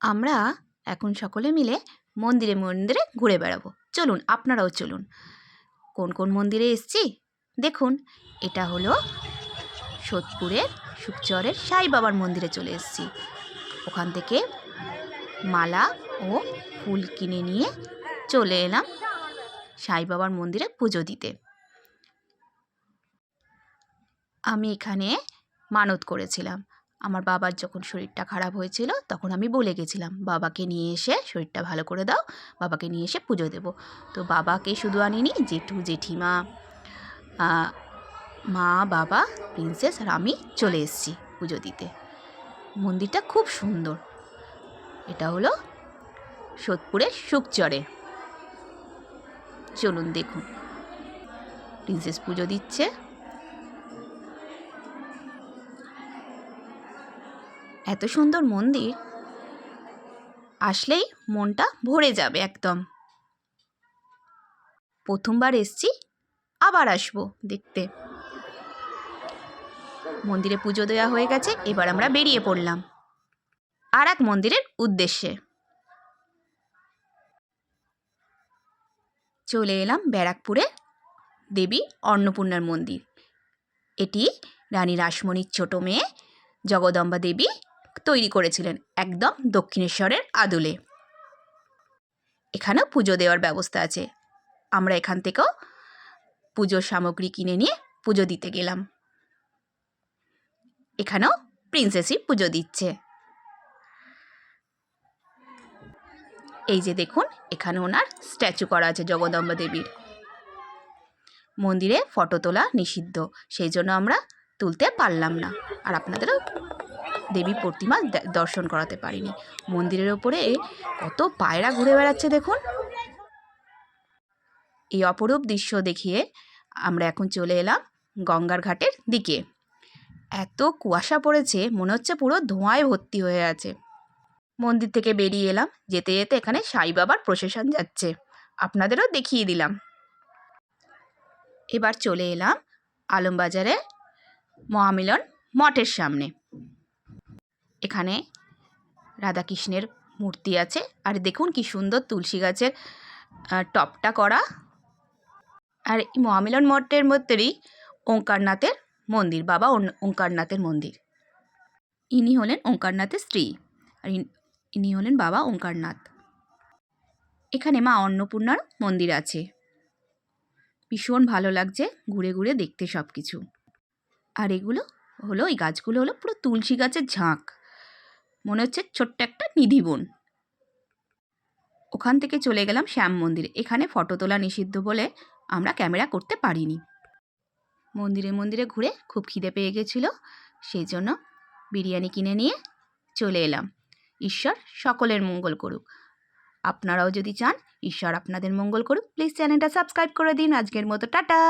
আমরা এখন সকলে মিলে মন্দিরে মন্দিরে ঘুরে বেড়াবো। চলুন, আপনারাও চলুন। কোন কোন মন্দিরে এসেছি দেখুন। এটা হলো সোদপুরের সুখচরের সাই বাবার মন্দিরে চলে এসেছি। ওখান থেকে মালা ও ফুল কিনে নিয়ে চলে এলাম সাই বাবার মন্দিরে পুজো দিতে। আমি এখানে মানত করেছিলাম। আমার বাবার যখন শরীরটা খারাপ হয়েছিল তখন আমি বলে গেছিলাম, বাবাকে নিয়ে এসে শরীরটা ভালো করে দাও, বাবাকে নিয়ে এসে পুজো দেব। তো বাবাকে শুধু আনিনি, জেঠু জেঠিমা, মা, বাবা, প্রিন্সেস আর আমি চলে এসেছি পুজো দিতে। মন্দিরটা খুব সুন্দর। এটা হলো সোদপুরের সুখচরে। চলুন দেখুন। প্রিন্সেস পুজো দিচ্ছে। এত সুন্দর মন্দির, আসলেই মনটা ভরে যাবে একদম। প্রথমবার এসছি, আবার আসবো দেখতে। মন্দিরে পুজো দেওয়া হয়ে গেছে, এবার আমরা বেরিয়ে পড়লাম আর এক মন্দিরের উদ্দেশ্যে। চলে এলাম ব্যারাকপুরে দেবী অন্নপূর্ণার মন্দির। এটি রানী রাসমণির ছোট মেয়ে জগদম্বা দেবী তৈরি করেছিলেন একদম দক্ষিণেশ্বরের আদলে। এখানেও পুজো দেওয়ার ব্যবস্থা আছে। আমরা এখান থেকেও পুজোর সামগ্রী কিনে নিয়ে পুজো দিতে গেলাম। এখানেও প্রিন্সেসই পুজো দিচ্ছে। এই যে দেখুন, এখানে ওনার স্ট্যাচু করা আছে জগদম্বা দেবীর। মন্দিরে ফটো তোলা নিষিদ্ধ, সেই জন্য আমরা তুলতে পারলাম না, আর আপনাদেরও দেবী প্রতিমা দর্শন করাতে পারিনি। মন্দিরের ওপরে কত পায়রা ঘুরে বেড়াচ্ছে দেখুন। এই অপরূপ দৃশ্য দেখিয়ে আমরা এখন চলে এলাম গঙ্গার ঘাটের দিকে। এত কুয়াশা পড়েছে, মনে হচ্ছে পুরো ধোঁয়ায় ভর্তি হয়ে আছে। মন্দির থেকে বেরিয়ে এলাম, যেতে যেতে এখানে সাই বাবার প্রসেশন যাচ্ছে, আপনাদেরও দেখিয়ে দিলাম। এবার চলে এলাম আলমবাজারে মহামিলন মঠের সামনে। এখানে রাধাকৃষ্ণের মূর্তি আছে, আর দেখুন কি সুন্দর তুলসী গাছের টপটা করা। আর এই মহামিলন মঠের মধ্যেই ওঙ্কারনাথের মন্দির, বাবা ওঙ্কারনাথের মন্দির। ইনি হলেন ওঙ্কারনাথের স্ত্রী, আর ইনি হলেন বাবা ওঙ্কারনাথ। এখানে মা অন্নপূর্ণার মন্দির আছে। ভীষণ ভালো লাগছে ঘুরে ঘুরে দেখতে সব কিছু। আর এগুলো হলো, এই গাছগুলো হলো পুরো তুলসী গাছের ঝাঁক, মনে হচ্ছে ছোট্ট একটা নিধিবন। ওখান থেকে চলে গেলাম শ্যাম মন্দির। এখানে ফটো তোলা নিষিদ্ধ বলে আমরা ক্যামেরা করতে পারিনি। মন্দিরে মন্দিরে ঘুরে খুব খিদে পেয়ে গেছিল, সেই জন্য বিরিয়ানি কিনে নিয়ে চলে এলাম। ঈশ্বর সকলের মঙ্গল করুক। আপনারাও যদি চান ঈশ্বর আপনাদের মঙ্গল করুক, প্লিজ চ্যানেলটা সাবস্ক্রাইব করে দিন। আজকের মতো টাটা।